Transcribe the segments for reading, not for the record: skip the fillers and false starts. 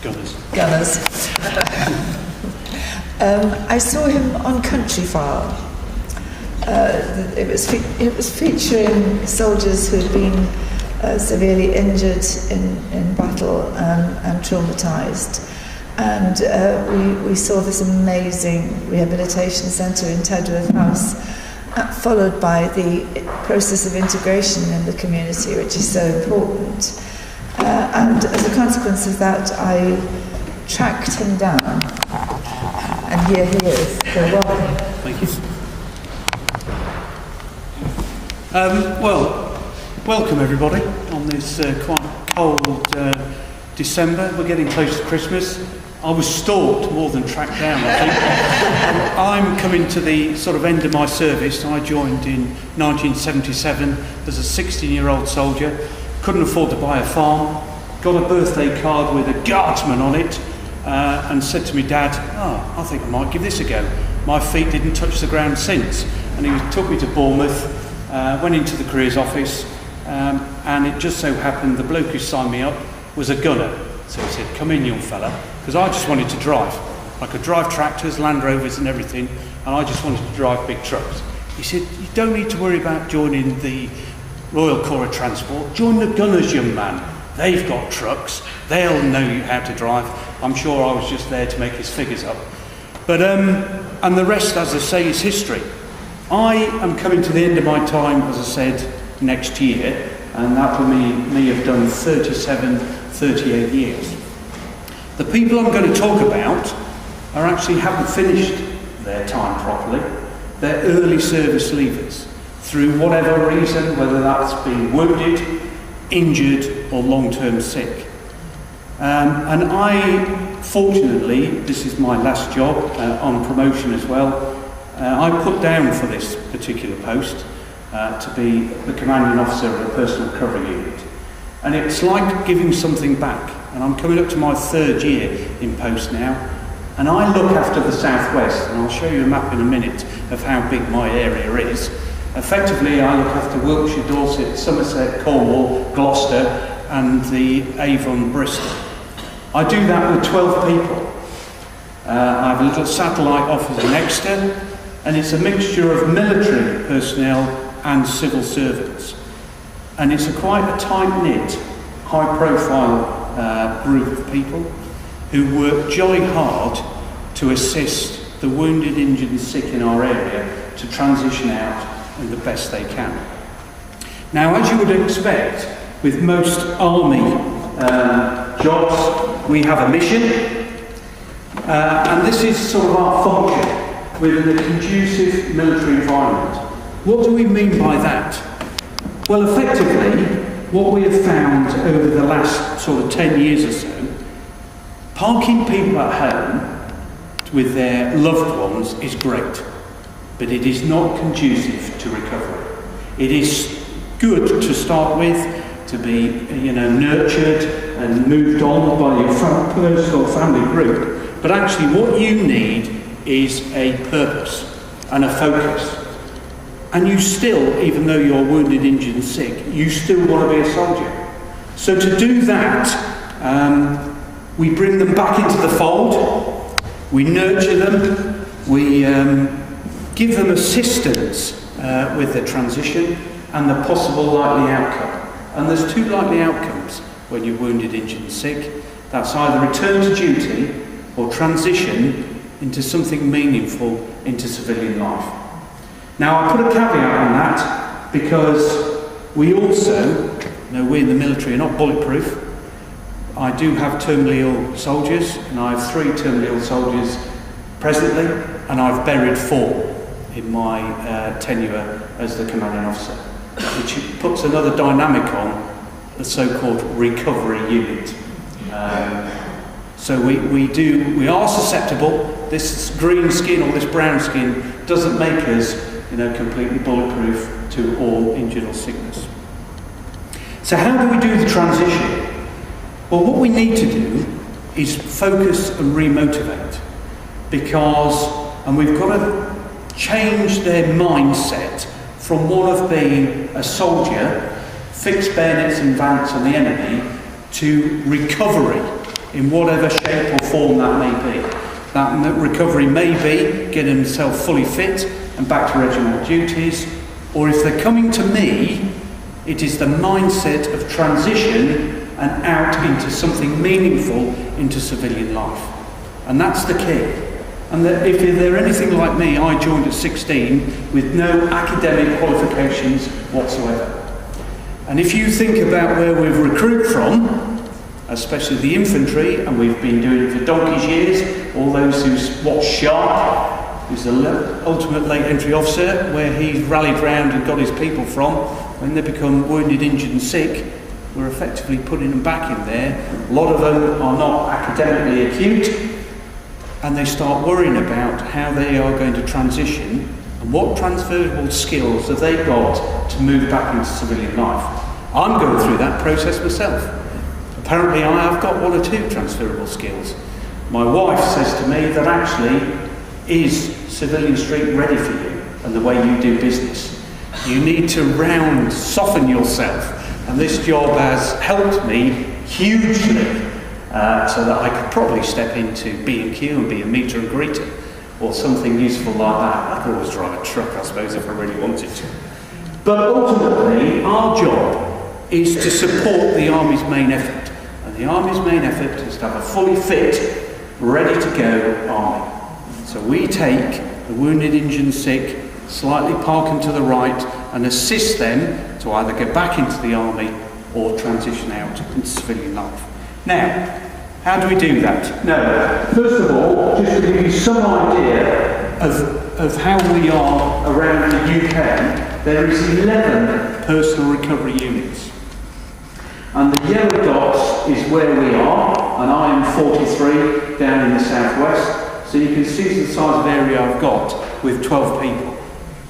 Gunners. I saw him on Countryfile. It was featuring soldiers who had been severely injured in battle and traumatised. And we saw this amazing rehabilitation centre in Tedworth House, followed by the process of integration in the community, which is so important. And as a consequence of that, I tracked him down. And here he is. So welcome. Thank you. Welcome everybody on this quite cold December. We're getting close to Christmas. I was stalked more than tracked down, I think. I'm coming to the sort of end of my service. I joined in 1977 as a 16-year-old soldier. Couldn't afford to buy a farm. Got a birthday card with a guardsman on it and said to me, Dad, I think I might give this a go. My feet didn't touch the ground since. And he took me to Bournemouth, went into the careers office, and it just so happened the bloke who signed me up was a gunner. So he said, come in, young fella, because I just wanted to drive. I could drive tractors, Land Rovers and everything, and I just wanted to drive big trucks. He said, you don't need to worry about joining the Royal Corps of Transport. Join the gunners, young man. They've got trucks. They'll know you how to drive. I'm sure I was just there to make his figures up. But, and the rest, as I say, is history. I am coming to the end of my time, as I said, next year, and that will me have done 38 years. The people I'm going to talk about haven't finished their time properly. They're early service leavers through whatever reason, whether that's being wounded, injured or long-term sick. And I, fortunately, this is my last job on promotion as well, I put down for this particular post to be the commanding officer of a personal recovery unit. And it's like giving something back. And I'm coming up to my third year in post now. And I look after the southwest, and I'll show you a map in a minute of how big my area is. Effectively, I look after Wiltshire, Dorset, Somerset, Cornwall, Gloucester, and the Avon, Bristol. I do that with 12 people. I have a little satellite office in Exeter, and it's a mixture of military personnel and civil servants. And it's quite a tight-knit, high-profile group of people who work jolly hard to assist the wounded, injured and sick in our area to transition out in the best they can. Now, as you would expect, with most army jobs, we have a mission, and this is sort of our function within a conducive military environment. What do we mean by that? Well, effectively, what we have found over the last sort of 10 years or so, parking people at home with their loved ones is great, but it is not conducive to recovery. It is good to start with, to be, nurtured and moved on by your personal family group, but actually what you need is a purpose and a focus. And you still, even though you're wounded, injured and sick, you still want to be a soldier. So to do that, we bring them back into the fold, we nurture them, we give them assistance with the transition and the possible likely outcome. And there's two likely outcomes when you're wounded, injured and sick. That's either return to duty or transition into something meaningful into civilian life. Now, I put a caveat on that because we also, we in the military are not bulletproof. I do have terminally ill soldiers, and I have 3 terminally ill soldiers presently, and I've buried 4 in my tenure as the commanding officer, which puts another dynamic on the so-called recovery unit. So we are susceptible. This green skin or this brown skin doesn't make us completely bulletproof to all injured or sickness. So how do we do the transition? Well, what we need to do is focus and remotivate, and we've got to change their mindset from one of being a soldier, fixed bayonets and vants on the enemy, to recovery, in whatever shape or form that may be. That recovery may be getting themselves fully fit and back to regimental duties, or if they're coming to me, it is the mindset of transition and out into something meaningful into civilian life. And that's the key. And that if they're anything like me, I joined at 16 with no academic qualifications whatsoever. And if you think about where we've recruited from, especially the infantry, and we've been doing it for donkey's years, all those who's watched Sharp, who's the ultimate late entry officer, where he's rallied round and got his people from, when they become wounded, injured and sick, we're effectively putting them back in there. A lot of them are not academically acute, and they start worrying about how they are going to transition and what transferable skills have they got to move back into civilian life. I'm going through that process myself. Apparently I have got one or two transferable skills. My wife says to me that actually, is Civilian Street ready for you and the way you do business? You need to soften yourself, and this job has helped me hugely. So that I could probably step into B&Q and be a meter and greeter or something useful like that. I could always drive a truck, I suppose, if I really wanted to. But ultimately, our job is to support the Army's main effort. And the Army's main effort is to have a fully fit, ready to go Army. So we take the wounded, injured and sick, slightly park them to the right and assist them to either get back into the Army or transition out into civilian life. Now, how do we do that? No, first of all, just to give you some idea of how we are around the UK, there is 11 personal recovery units. And the yellow dots is where we are, and I am 43 down in the southwest, so you can see the size of area I've got with 12 people.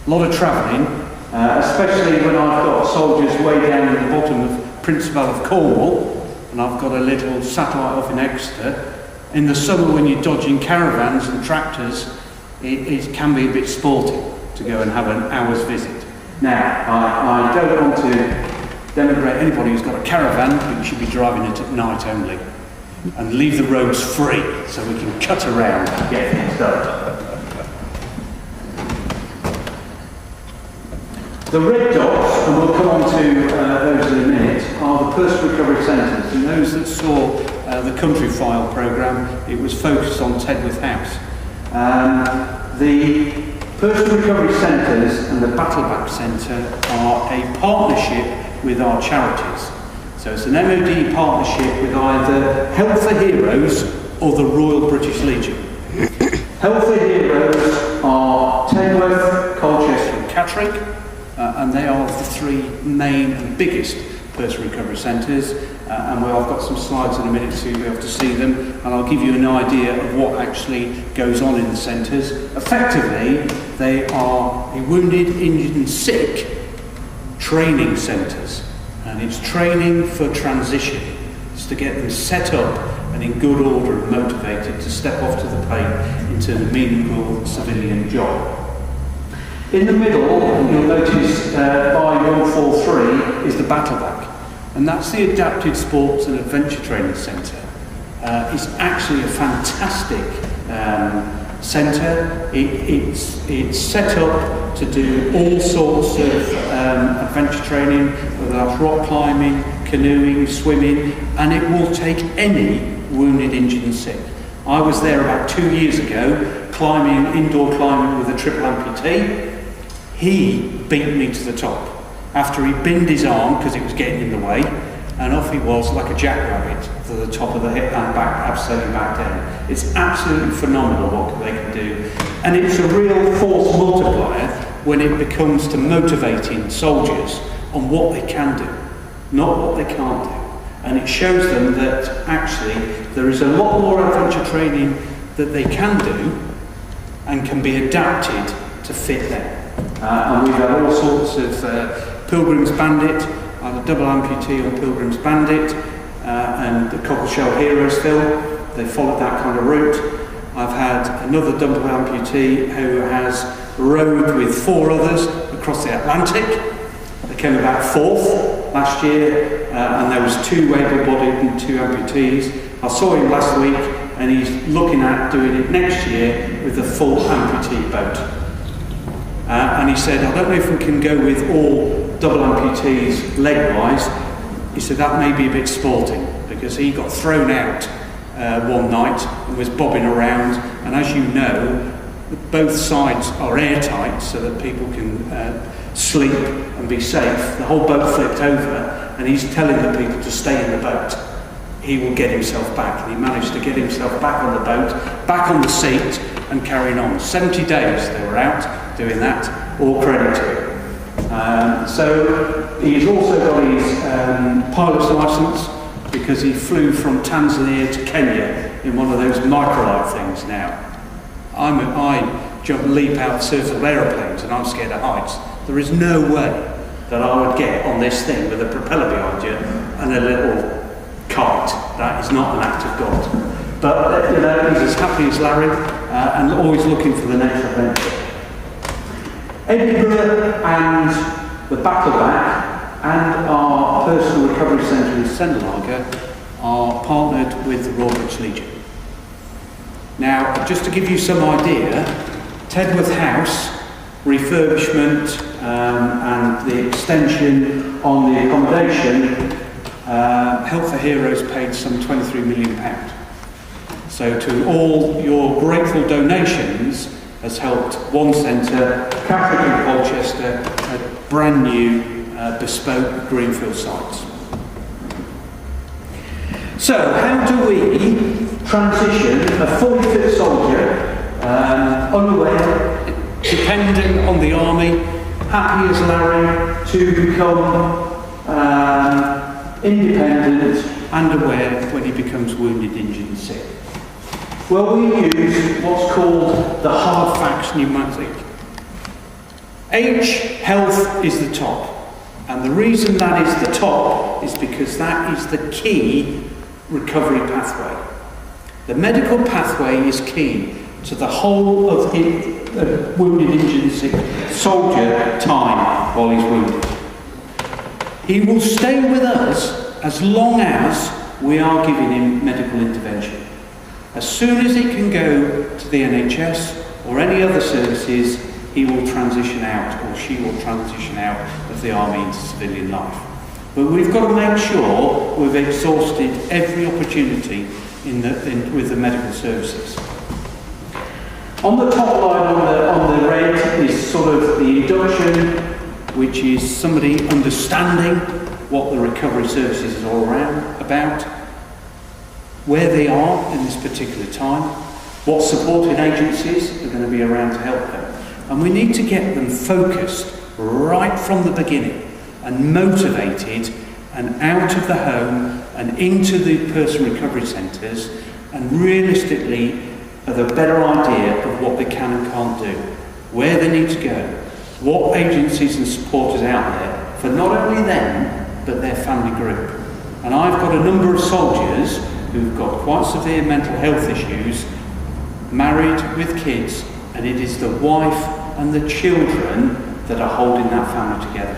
A lot of travelling, especially when I've got soldiers way down in the bottom of Principal of Cornwall, and I've got a little satellite off in Exeter. In the summer when you're dodging caravans and tractors, it can be a bit sporting to go and have an hour's visit. Now, I don't want to denigrate anybody who's got a caravan, but you should be driving it at night only. And leave the roads free so we can cut around and get things done. The red dots, and we'll come on to those in a minute, are the personal recovery centres. And those that saw the Country File programme, it was focused on Tedworth House. The personal recovery centres and the Battleback Centre are a partnership with our charities. So it's an MOD partnership with either Help for Heroes or the Royal British Legion. Help for Heroes are Tedworth, Colchester and Catterick. And they are the three main and biggest personal recovery centres. And I've got some slides in a minute so you'll be able to see them, and I'll give you an idea of what actually goes on in the centres. Effectively, they are a wounded, injured and sick training centres. And it's training for transition. It's to get them set up and in good order and motivated to step off to the plate into the meaningful civilian job. In the middle, you'll notice by 143 is the Battleback, and that's the Adapted Sports and Adventure Training Centre. It's actually a fantastic centre. It's set up to do all sorts of adventure training, whether that's rock climbing, canoeing, swimming, and it will take any wounded, injured and sick. I was there about 2 years ago, indoor climbing with a triple amputee. He beat me to the top after he binned his arm because it was getting in the way, and off he was like a jackrabbit to the top of the hip and back, absolutely back down. It's absolutely phenomenal what they can do, and it's a real force multiplier when it becomes to motivating soldiers on what they can do, not what they can't do. And it shows them that actually there is a lot more adventure training that they can do and can be adapted to fit them. And we've had all sorts of Pilgrim's Bandit, either double amputee or Pilgrim's Bandit, and the Cockleshell Heroes film. They followed that kind of route. I've had another double amputee who has rowed with 4 others across the Atlantic. They came about fourth last year, and there was 2 able-bodied and 2 amputees. I saw him last week, and he's looking at doing it next year with a full amputee boat. And he said, I don't know if we can go with all double amputees leg-wise. He said that may be a bit sporting, because he got thrown out one night and was bobbing around, and as you know, both sides are airtight so that people can sleep and be safe. The whole boat flipped over, and he's telling the people to stay in the boat. He will get himself back, and he managed to get himself back on the boat, back on the seat, and carrying on. 70 days they were out doing that, all credit to him. So he's also got his pilot's licence, because he flew from Tanzania to Kenya in one of those microlight things now. I leap out of surface aeroplanes, and I'm scared of heights. There is no way that I would get on this thing with a propeller behind you and a little kite. That is not an act of God. But he's as happy as Larry, and always looking for the next adventure. Edinburgh and the Battleback and our personal recovery centre in Senderlager are partnered with the Royal British Legion. Now, just to give you some idea, Tedworth House refurbishment and the extension on the accommodation, Help for Heroes paid some £23 million. So to all your grateful donations has helped one centre, Catholic in Colchester, a brand new bespoke greenfield sites. So how do we transition a fully fit soldier, unaware, dependent on the army, happy as Larry, to become independent and aware when he becomes wounded, injured and sick? Well, we use what's called the hard facts pneumatic. H, health, is the top. And the reason that is the top is because that is the key recovery pathway. The medical pathway is key to the whole of the wounded, injured and sick soldier time while he's wounded. He will stay with us as long as we are giving him medical intervention. As soon as he can go to the NHS or any other services, he will transition out, or she will transition out of the army into civilian life. But we've got to make sure we've exhausted every opportunity with the medical services. On the top line on the red is sort of the induction, which is somebody understanding what the recovery services is all about, where they are in this particular time, what supporting agencies are going to be around to help them. And we need to get them focused right from the beginning and motivated and out of the home and into the person recovery centres, and realistically have a better idea of what they can and can't do, where they need to go, what agencies and supporters out there for not only them but their family group. And I've got a number of soldiers who've got quite severe mental health issues, married with kids, and it is the wife and the children that are holding that family together.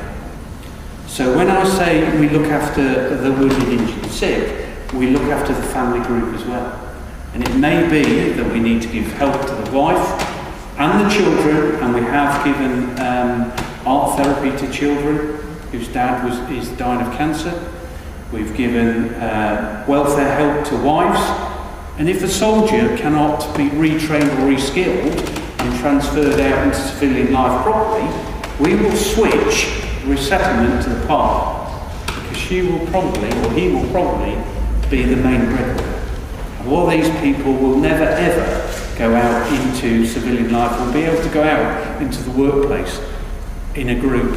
So when I say we look after the wounded, injured and sick, we look after the family group as well. And it may be that we need to give help to the wife and the children, and we have given art therapy to children whose dad is dying of cancer. We've given welfare help to wives. And if a soldier cannot be retrained or reskilled and transferred out into civilian life properly, we will switch resettlement to the partner, because she will probably, or he will probably, be the main breadwinner. And all these people will never ever go out into civilian life, will be able to go out into the workplace in a group.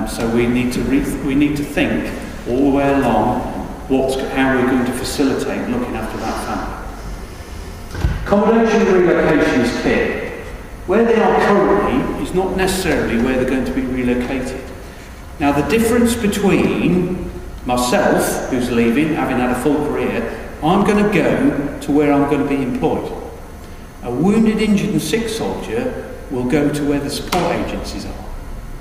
So we need to think all the way along how we're going to facilitate looking after that family. Accommodation and relocation is key. Where they are currently is not necessarily where they're going to be relocated. Now, the difference between myself, who's leaving, having had a full career, I'm going to go to where I'm going to be employed. A wounded, injured and sick soldier will go to where the support agencies are.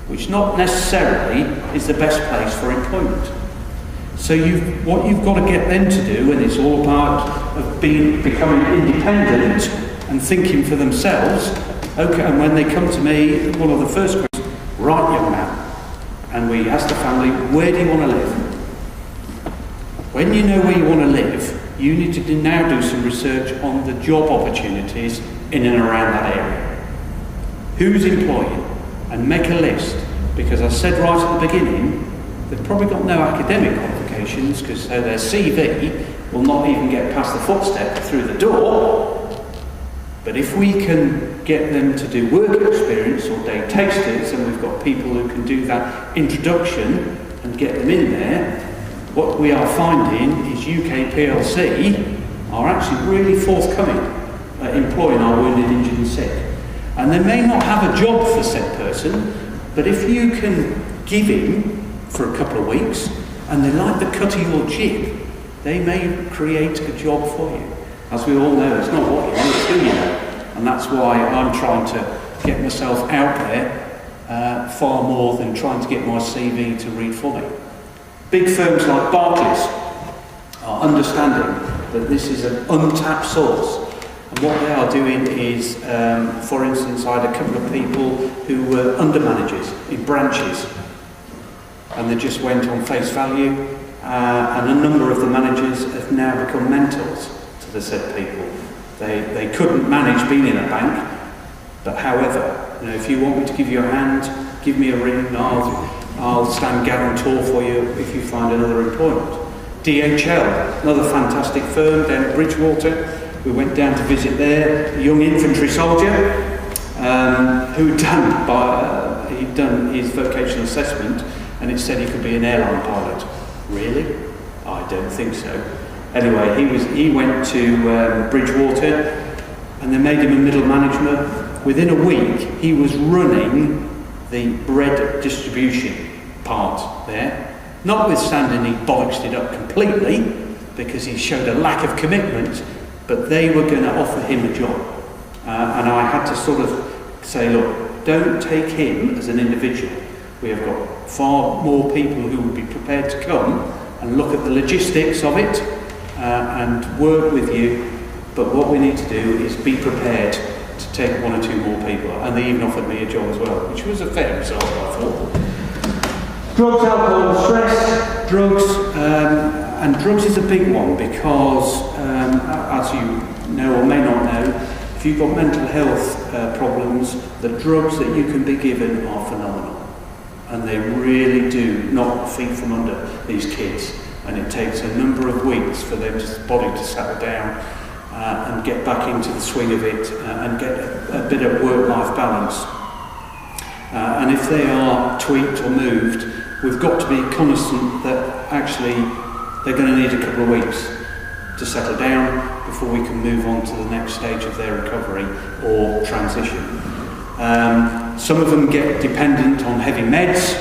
which not necessarily is the best place for employment. So what you've got to get them to do, and it's all part of becoming independent and thinking for themselves. Okay, and when they come to me, one of the first questions, right, young man, and we ask the family, where do you want to live? When you know where you want to live, you need to now do some research on the job opportunities in and around that area. Who's employing? And make a list, because I said right at the beginning, they've probably got no academic qualifications, because their CV will not even get past the footstep through the door. But if we can get them to do work experience or day tasters, and we've got people who can do that introduction and get them in there, what we are finding is UK PLC are actually really forthcoming at employing our wounded, injured and sick. And they may not have a job for said person, but if you can give him for a couple of weeks, and they like the cut of your jib, they may create a job for you. As we all know, it's not what you know, it's who you know. And that's why I'm trying to get myself out there far more than trying to get my CV to read for me. Big firms like Barclays are understanding that this is an untapped source. And what they are doing is, for instance, I had a couple of people who were under managers in branches, and they just went on face value, and a number of the managers have now become mentors to the said people. They couldn't manage being in a bank, but however, if you want me to give you a hand, give me a ring, I'll stand guarantor for you if you find another employment. DHL, another fantastic firm down at Bridgewater. We went down to visit there, a young infantry soldier who'd done his vocational assessment, and it said he could be an airline pilot. Really? I don't think so. Anyway, he went to Bridgewater, and they made him a middle management. Within a week, he was running the bread distribution part there. Notwithstanding he bollocksed it up completely because he showed a lack of commitment, but they were going to offer him a job. And I had to sort of say, look, don't take him as an individual. We have got far more people who would be prepared to come and look at the logistics of it and work with you, but what we need to do is be prepared to take one or two more people. And they even offered me a job as well, which was a fair result, I thought. Drugs, alcohol, stress, drugs, and drugs is a big one because, as you know or may not know, if you've got mental health problems, the drugs that you can be given are phenomenal. And they really do knock the feet from under these kids. And it takes a number of weeks for their body to settle down and get back into the swing of it and get a bit of work-life balance. And if they are tweaked or moved, we've got to be cognizant that actually they're going to need a couple of weeks to settle down before we can move on to the next stage of their recovery or transition. Some of them get dependent on heavy meds,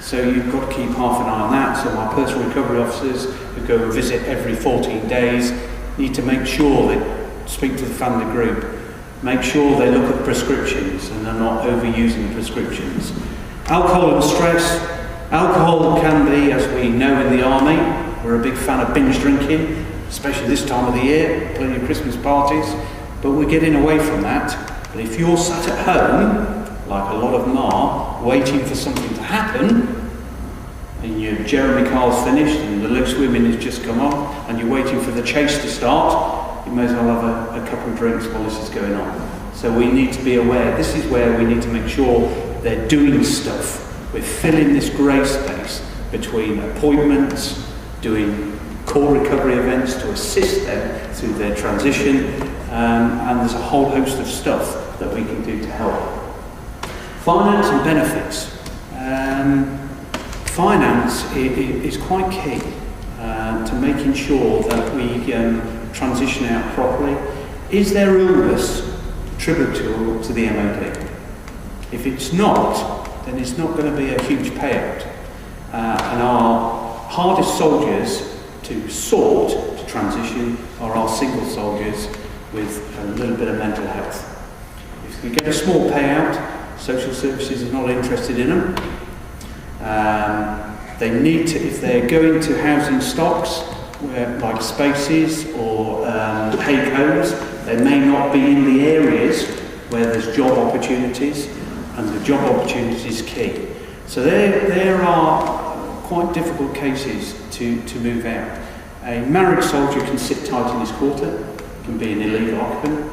so you've got to keep half an eye on that. So my personal recovery officers who go and visit every 14 days need to make sure they speak to the family group, make sure they look at the prescriptions and they're not overusing the prescriptions. Alcohol and stress. Alcohol can be, as we know in the army, we're a big fan of binge drinking, especially this time of the year, plenty of Christmas parties, but we're getting away from that. But if you're sat at home, like a lot of them are, waiting for something to happen, and your Jeremy Carl's finished and the Lewis Women has just come on, and you're waiting for the chase to start, you may as well have a couple of drinks while this is going on. So we need to be aware. This is where we need to make sure they're doing stuff. We're filling this grey space between appointments, doing core recovery events to assist them through their transition, and there's a whole host of stuff that we can do to help. Finance and benefits. Finance is quite key to making sure that we transition out properly. Is their illness attributable to the MOD? If it's not, then it's not going to be a huge payout. And our hardest soldiers to sort, to transition, are our single soldiers with a little bit of mental health. If we get a small payout, Social services is not interested in them. They need to, if they're going to housing stocks, like spaces or paid homes, they may not be in the areas where there's job opportunities, and the job opportunity is key. So there are quite difficult cases to move out. A married soldier can sit tight in his quarter, can be an illegal occupant.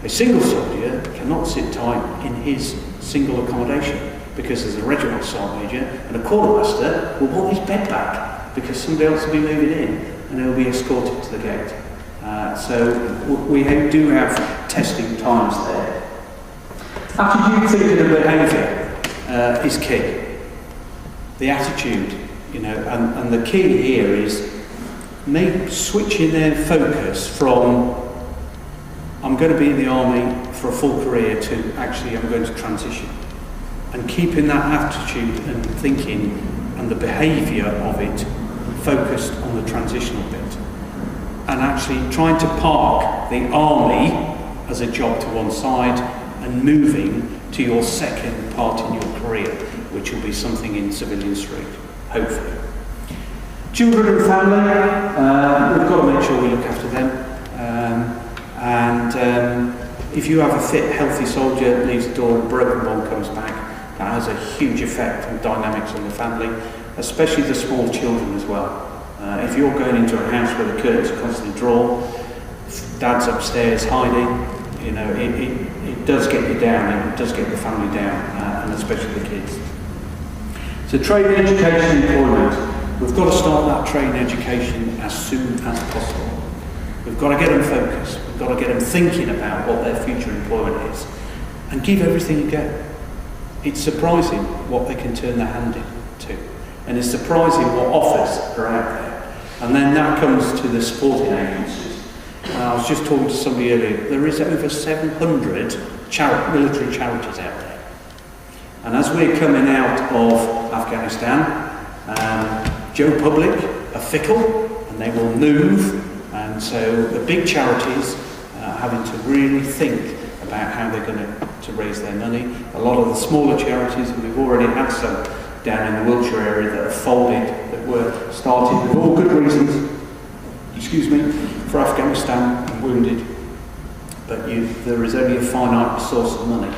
A single soldier cannot sit tight in his single accommodation because there's a regimental sergeant major and a quartermaster will want his bed back because somebody else will be moving in and he'll be escorted to the gate. So we do have testing times there. Attitude, thinking and behaviour is key. The attitude, and the key here is switching their focus from I'm going to be in the army for a full career to actually I'm going to transition, and keeping that attitude and thinking and the behaviour of it focused on the transitional bit, and actually trying to park the army as a job to one side and moving to your second part in your career, which will be something in Civilian Street, hopefully. Children and family, we've got to make sure we look after them. If you have a fit, healthy soldier that leaves the door and a broken one comes back, that has a huge effect and dynamics on the family, especially the small children as well. If you're going into a house where the curtains are constantly drawn, dad's upstairs hiding, it does get you down, and it does get the family down, and especially the kids. So training, education, employment. We've got to start that training education as soon as possible. We've got to get them focused. We've got to get them thinking about what their future employment is, and give everything a go. It's surprising what they can turn their hand to, and it's surprising what offers are out there. And then that comes to the supporting agencies. I was just talking to somebody earlier. There is over 700 military charities out there, and as we're coming out of Afghanistan, Joe Public are fickle and they will move, and so the big charities are having to really think about how they're going to raise their money. A lot of the smaller charities, and we've already had some down in the Wiltshire area that have folded, that were started with all good reasons, for Afghanistan and wounded, but there is only a finite source of money.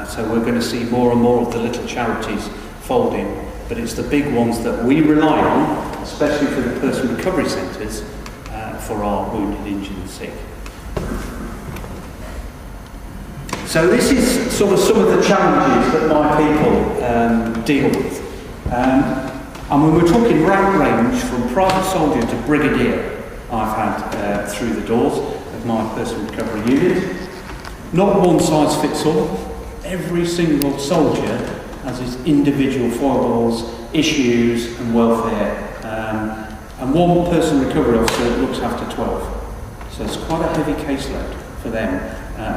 So we're going to see more and more of the little charities folding. But it's the big ones that we rely on, especially for the personal recovery centres, for our wounded, injured and sick. So this is sort of some of the challenges that my people deal with. And when we're talking rank range from private soldier to brigadier, I've had through the doors of my personal recovery unit. Not one size fits all. Every single soldier has his individual foibles, issues and welfare, and one person recovery officer looks after 12. So it's quite a heavy caseload for them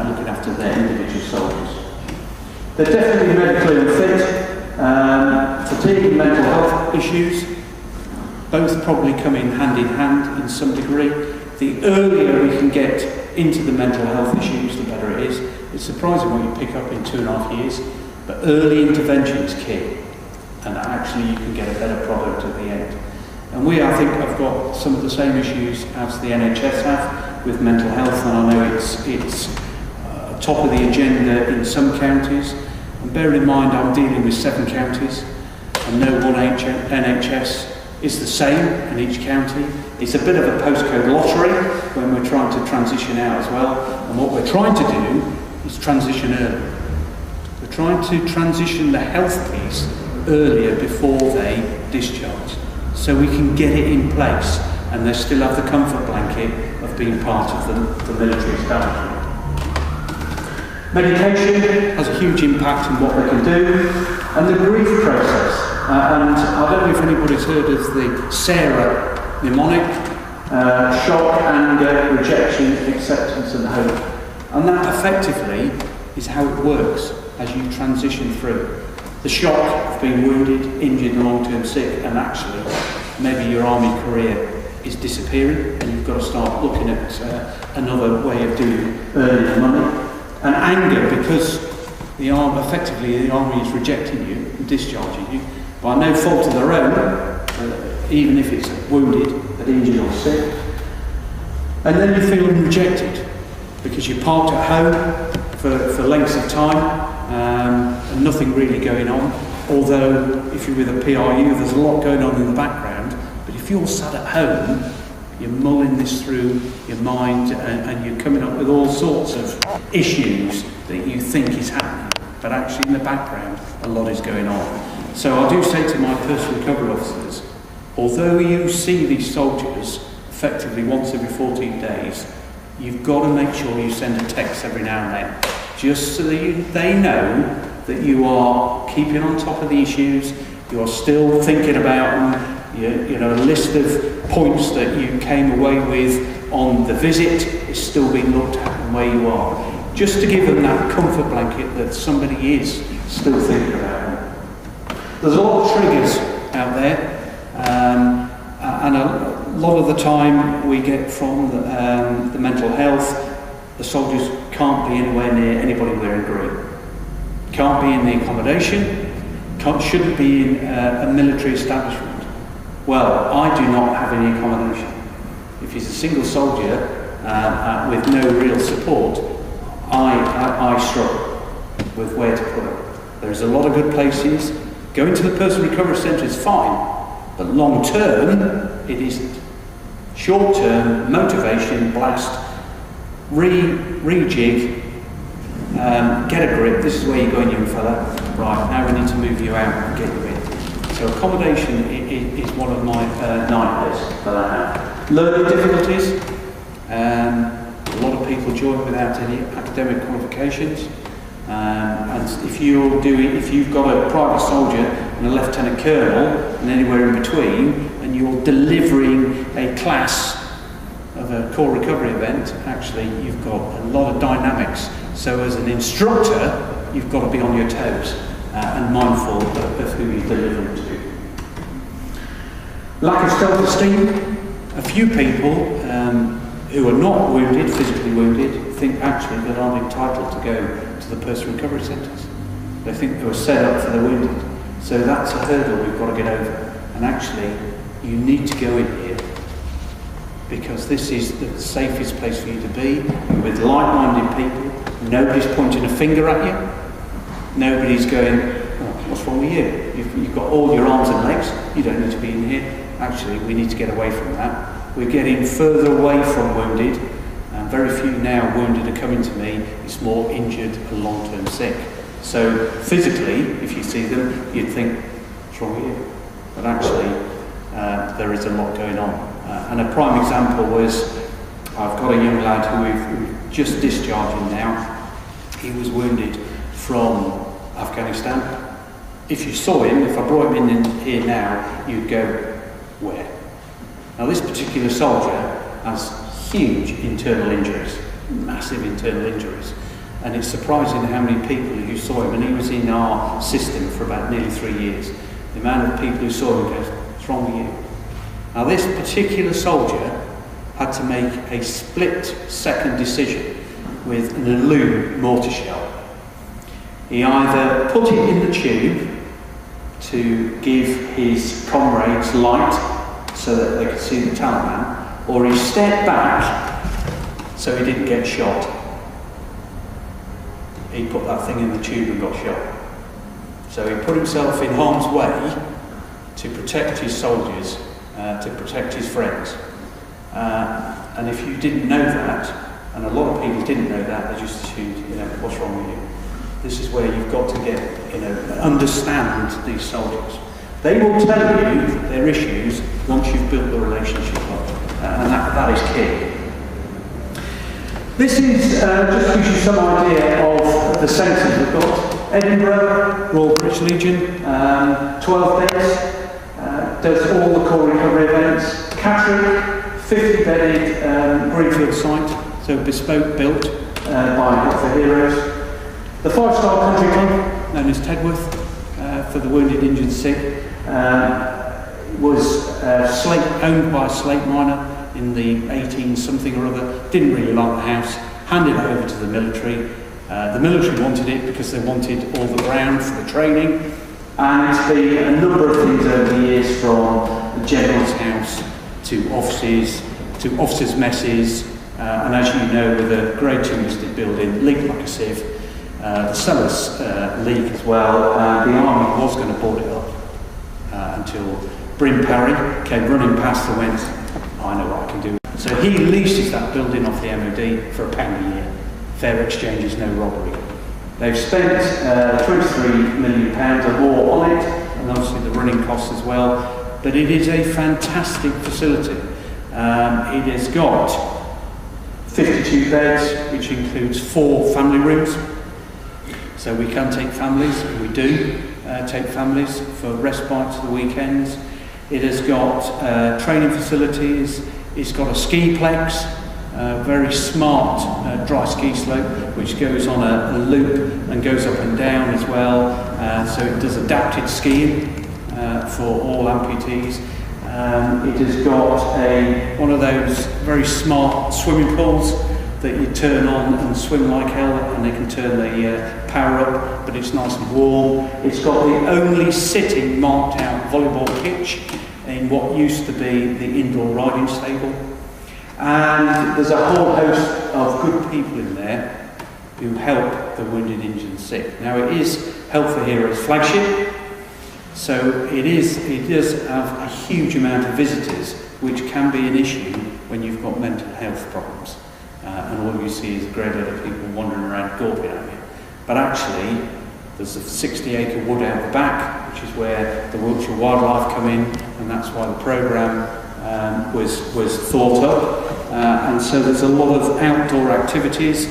looking after their individual soldiers. They're definitely medically unfit, fatigue and mental health issues, both probably come in hand in some degree. The earlier we can get into the mental health issues, the better it is. It's surprising what you pick up in 2.5 years. But early intervention is key, and actually you can get a better product at the end. And we, I think, have got some of the same issues as the NHS have with mental health, and I know it's top of the agenda in some counties. And bear in mind, I'm dealing with 7 counties, and no one NHS is the same in each county. It's a bit of a postcode lottery when we're trying to transition out as well. And what we're trying to do is transition early. We're trying to transition the health piece earlier before they discharge, so we can get it in place and they still have the comfort blanket of being part of the military establishment. Medication has a huge impact on what they can do, and the grief process. And I don't know if anybody's heard of the SARA mnemonic, shock, anger, rejection, acceptance and hope. And that effectively is how it works as you transition through. The shock of being wounded, injured and long-term sick, and actually maybe your army career is disappearing and you've got to start looking at another way of doing earning the money. And anger, because the army is rejecting you and discharging you by no fault of their own, even if it's wounded, injured or sick. And then you're feeling rejected because you're parked at home for lengths of time and nothing really going on. Although if you're with a PRU, there's a lot going on in the background. But if you're sat at home, you're mulling this through your mind and you're coming up with all sorts of issues that you think is happening. But actually in the background, a lot is going on. So I do say to my personal recovery officers, although you see these soldiers effectively once every 14 days, you've got to make sure you send a text every now and then, just so that they know that you are keeping on top of the issues, you are still thinking about them, a list of points that you came away with on the visit is still being looked at and where you are. Just to give them that comfort blanket that somebody is still thinking about them. There's a lot of triggers out there, and a lot of the time we get from the mental health, the soldiers can't be anywhere near anybody wearing green. Can't be in the accommodation, shouldn't be in a military establishment. Well, I do not have any accommodation. If he's a single soldier with no real support, I struggle with where to put him. There's a lot of good places. Going to the personal recovery centre is fine, but long term, it isn't. Short term, motivation, blast, rejig, get a grip. This is where you're going, young fella. Right, now we need to move you out and get you in. So accommodation is one of my nightmares that I have. Learning difficulties. A lot of people join without any academic qualifications. And if you've got a private soldier and a lieutenant colonel and anywhere in between, and you're delivering a class of a core recovery event, actually you've got a lot of dynamics. So as an instructor, you've got to be on your toes and mindful of who you're delivering to. Lack of self-esteem. A few people who are not wounded, physically wounded, think actually that I'm entitled to go to the personal recovery centres. They think they were set up for the wounded. So that's a hurdle we've got to get over. And actually, you need to go in here because this is the safest place for you to be. You're with like-minded people. Nobody's pointing a finger at you. Nobody's going, oh, what's wrong with you? You've got all your arms and legs. You don't need to be in here. Actually, we need to get away from that. We're getting further away from wounded. And very few now wounded are coming to me. It's more injured and long-term sick. So physically, if you see them, you'd think, what's wrong with you? But actually, there is a lot going on. And a prime example was, I've got a young lad who we've just discharged him now. He was wounded from Afghanistan. If you saw him, if I brought him in here now, you'd go, where? Now this particular soldier has huge internal injuries, massive internal injuries. And it's surprising how many people who saw him, and he was in our system for about nearly 3 years, the amount of people who saw him goes, what's wrong with you? Now this particular soldier had to make a split-second decision with an Alum mortar shell. He either put it in the tube to give his comrades light so that they could see the Taliban, or he stepped back so he didn't get shot. He put that thing in the tube and got shot. So he put himself in harm's way to protect his soldiers, to protect his friends. And if you didn't know that, and a lot of people didn't know that, they just assumed, what's wrong with you? This is where you've got to get, understand these soldiers. They will tell you their issues once you've built the relationship up, and that is key. This is just gives you some idea of the centres we've got. Edinburgh, Royal British Legion, 12 beds, does all the core recovery events. Catterick, 50-bedded greenfield site, so bespoke built by Health for Heroes. The 5-star country club, known as Tedworth, for the wounded, injured, sick, was owned by a slate miner in the 18-something or other, didn't really like the house, handed it over to the military. The military wanted it because they wanted all the ground for the training, and it's been a number of things over the years, from the general's house to officers' messes, and as you know, with a Grade 2 listed building, leaked like a sieve, the cellars leak as well. The army was going to board it up until Bryn Parry came running past and went, I know what I can do. So he leases that building off the MOD for £1 a year. Fair exchange is no robbery. They've spent £23 million or more on it, and obviously the running costs as well. But it is a fantastic facility. It has got 52 beds, which includes 4 family rooms. So we can take families, and we do take families for respite to the weekends. It has got training facilities. It's got a skiplex, very smart dry ski slope, which goes on a loop and goes up and down as well. So it does adapted skiing for all amputees. It has got one of those very smart swimming pools that you turn on and swim like hell, and they can turn the power up, but it's nice and warm. It's got the only sitting marked out volleyball pitch in what used to be the indoor riding stable. And there's a whole host of good people in there who help the wounded, injured and sick. Now it is Health for Heroes flagship, so it does have a huge amount of visitors, which can be an issue when you've got mental health problems. And all you see is a great lot of people wandering around gawping at you. But actually, there's a 60-acre wood out the back, which is where the Wiltshire Wildlife come in, and that's why the programme was thought up. And so there's a lot of outdoor activities.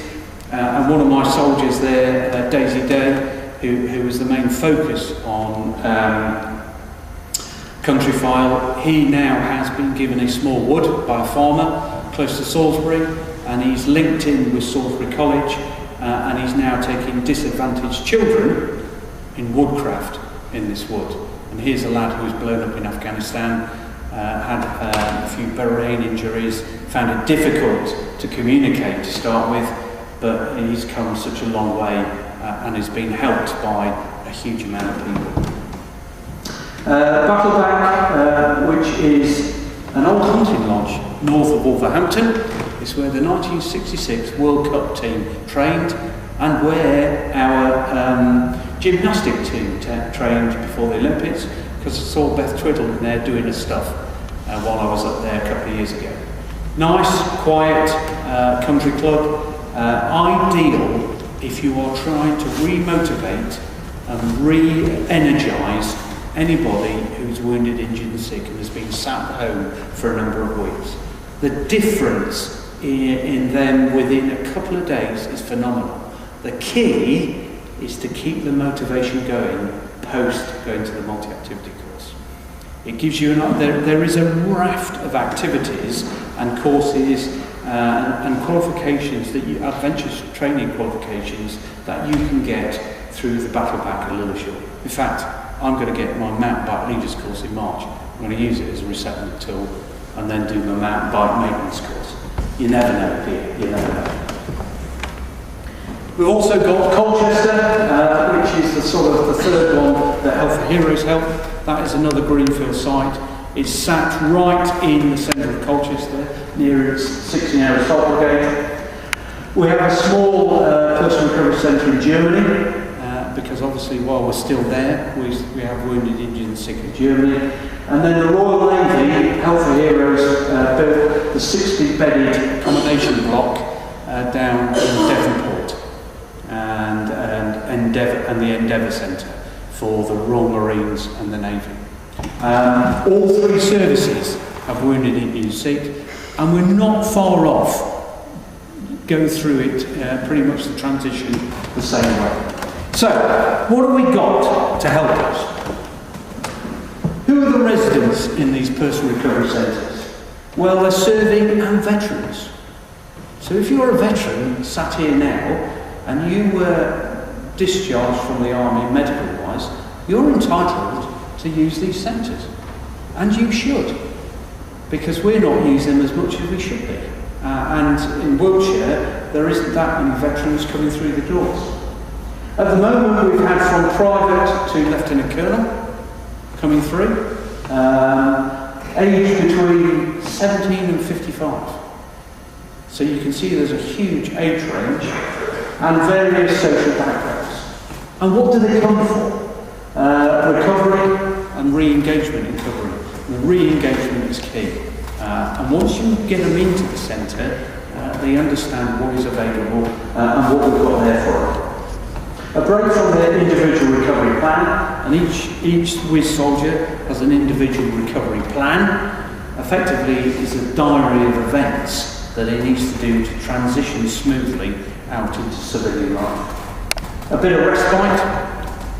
And one of my soldiers there, Daisy Day, who was the main focus on Countryfile, he now has been given a small wood by a farmer close to Salisbury, and he's linked in with Salisbury College, and he's now taking disadvantaged children in woodcraft in this wood. And here's a lad who was blown up in Afghanistan, had a few brain injuries, found it difficult to communicate to start with, but he's come such a long way and has been helped by a huge amount of people. Battleback, which is an old hunting lodge north of Wolverhampton, is where the 1966 World Cup team trained, and where our gymnastic team trained before the Olympics, because I saw Beth Twiddle in there doing her stuff while I was up there a couple of years ago. Nice, quiet country club, ideal if you are trying to re-motivate and re-energise anybody who's wounded, injured and sick and has been sat at home for a number of weeks. The difference in them within a couple of days is phenomenal. The key is to keep the motivation going post going to the multi-activity course. It gives you there is a raft of activities and courses and qualifications adventure training qualifications that you can get through the Battleback at Lilleshall. In fact, I'm going to get my mountain bike leaders course in March. I'm going to use it as a resettlement tool and then do my mountain bike maintenance course. You never know, do you? You never know. We've also got Colchester, which is the third one that Health for Heroes help. That is another greenfield site. It's sat right in the centre of Colchester, near its 16-hour assault brigade. We have a small personal recovery centre in Germany, because obviously while we're still there, we have wounded, injured and sick in Germany. And then the Royal Navy, Health for Heroes, built the 60-bedded accommodation block down in Devonport, and the Endeavour Centre for the Royal Marines and the Navy. All 3 services have wounded, injured and sick, and we're not far off going through it, pretty much the transition the same way. So, what have we got to help us? Who are the residents in these personal recovery centres? Well, they're serving and veterans. So if you're a veteran sat here now and you were discharged from the army medical-wise, you're entitled to use these centres. And you should, because we're not using them as much as we should be. And in Wiltshire, there isn't that many veterans coming through the doors. At the moment, we've had from private to Lieutenant Colonel coming through, aged between 17 and 55. So you can see there's a huge age range and various social backgrounds. And what do they come for? Recovery and re-engagement in recovery. The re-engagement is key. And once you get them into the centre, they understand what is available and what we've got there for them. A break from their individual recovery plan, and each WIS soldier has an individual recovery plan. Effectively, it's a diary of events that he needs to do to transition smoothly out into civilian life. A bit of respite,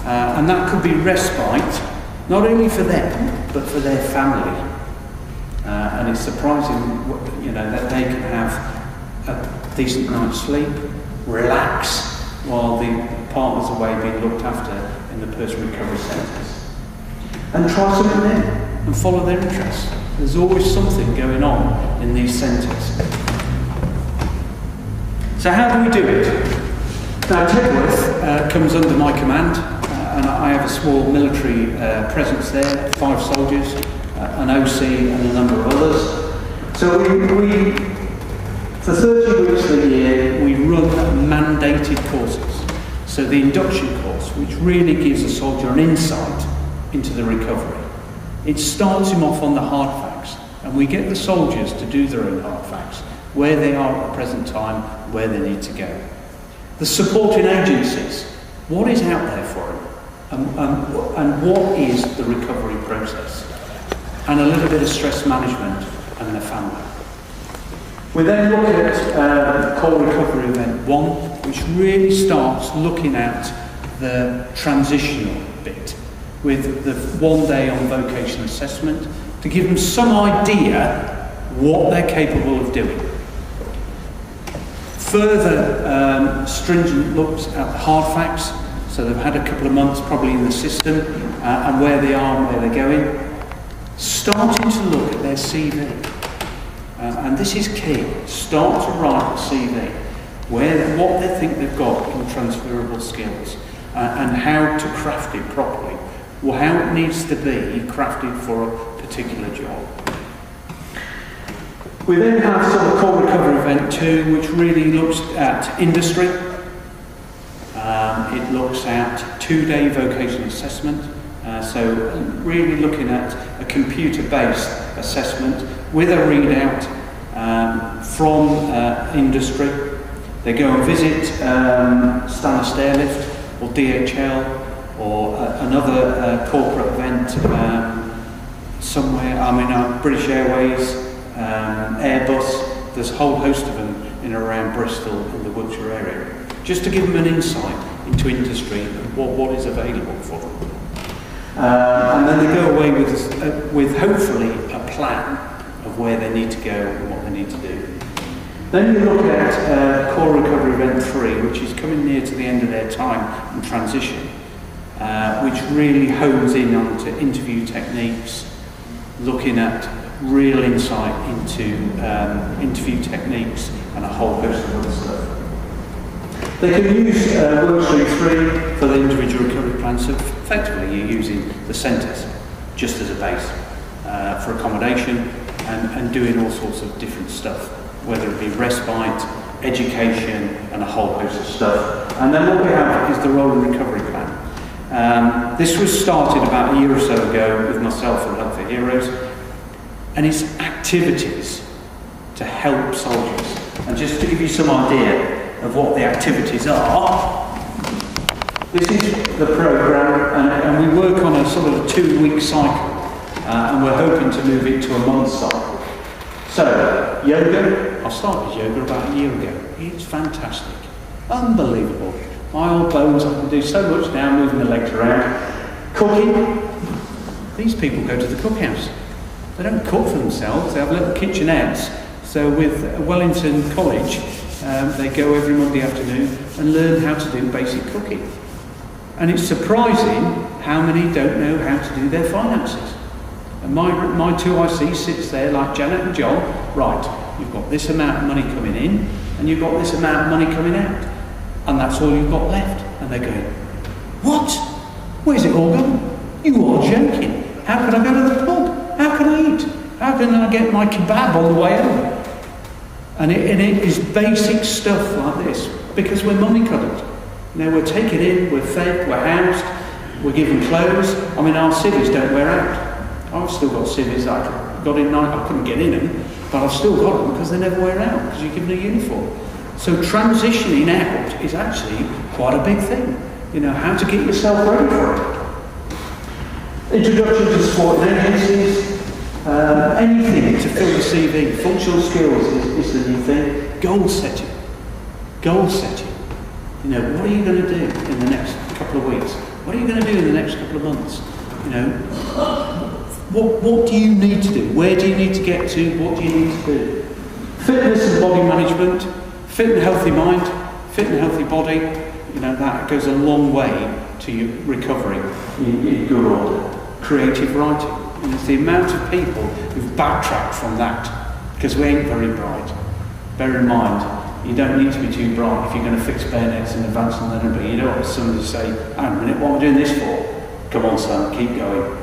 and that could be respite not only for them but for their family. And it's surprising, that they can have a decent night's sleep, relax while the partner's away being looked after in the person recovery centres. And try something new and follow their interests. There's always something going on in these centres. So how do we do it? Now Tedworth comes under my command, and I have a small military presence there, 5 soldiers, an OC and a number of others. So we for 30 weeks of the year, we run mandated courses. So the induction course, which really gives a soldier an insight into the recovery. It starts him off on the hard facts, and we get the soldiers to do their own hard facts, where they are at the present time, where they need to go. The supporting agencies, what is out there for them, and what is the recovery process, and a little bit of stress management and their family. We then look at Core Recovery Event 1, which really starts looking at the transitional bit, with the 1 day on vocational assessment, to give them some idea what they're capable of doing. Further stringent looks at the hard facts, so they've had a couple of months probably in the system, and where they are and where they're going. Starting to look at their CV. And this is key. Start to write a CV, what they think they've got in transferable skills, and how to craft it properly, or how it needs to be crafted for a particular job. We then have sort of Core Recovery Event 2, which really looks at industry. It looks at 2-day vocational assessment, so really looking at a computer-based assessment with a readout from industry. They go and visit Stanley Stairlift or DHL or another corporate event somewhere. British Airways, Airbus. There's a whole host of them in and around Bristol and the Wiltshire area, just to give them an insight into industry and what is available for them. And then they go away with hopefully a plan of where they need to go and what they need to do. Then you look at Core Recovery Event 3, which is coming near to the end of their time in transition, which really hones in onto interview techniques, looking at real insight into interview techniques and a whole host of other stuff. They can use Workstream 3 for the individual recovery plan, so effectively you're using the centres just as a base for accommodation and doing all sorts of different stuff, whether it be respite, education and a whole host of stuff. And then what we have is the rolling recovery plan. This was started about a year or so ago with myself and Help for Heroes, and it's activities to help soldiers. And just to give you some idea of what the activities are, this is the programme, and we work on a sort of a 2-week cycle, and we're hoping to move it to a month cycle. So, yoga, I started yoga about a year ago. It's fantastic, unbelievable. My old bones, I can do so much now, moving the legs around. Cooking, these people go to the cookhouse. They don't cook for themselves, they have little kitchenettes. So with Wellington College, they go every Monday afternoon and learn how to do basic cooking. And it's surprising how many don't know how to do their finances. And my 2IC sits there like Janet and John, right, you've got this amount of money coming in, and you've got this amount of money coming out, and that's all you've got left. And they're going, what? Where's it all gone? You are joking. How can I go to the pub? How can I eat? How can I get my kebab on the way home? And it is basic stuff like this, because we're mollycoddled. We're taken in, we're fed, we're housed, we're given clothes. I mean, our civvies don't wear out. I've still got civvies that I got in, I couldn't get in them, but I've still got them because they never wear out, because you're given a uniform. So transitioning out is actually quite a big thing. How to get yourself ready for it. Introduction to supporting agencies. Anything to fill the CV. Functional skills is the new thing. Goal setting. Goal setting. What are you going to do in the next couple of weeks? What are you going to do in the next couple of months? What do you need to do? Where do you need to get to? What do you need to do? Fitness and body management. Fit and healthy mind. Fit and healthy body. That goes a long way to your recovery in good order. Creative writing. And it's the amount of people who've backtracked from that, because we ain't very bright. Bear in mind, you don't need to be too bright if you're going to fix bayonets in advance and then, but you don't want somebody to say, hang on a minute, what am I doing this for? Come on son, keep going.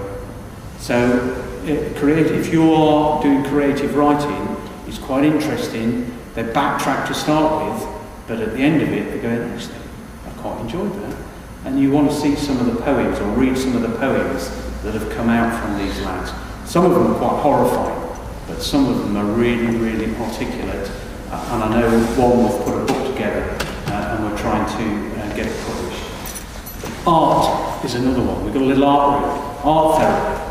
So, if you are doing creative writing, it's quite interesting. They backtrack to start with, but at the end of it, they're going, actually, I quite enjoyed that. And you want to see some of the poems, or read some of the poems that have come out from these lads. Some of them are quite horrifying, but some of them are really, really articulate. And I know one we've put a book together, and we're trying to get it published. Art is another one. We've got a little art room, art therapy.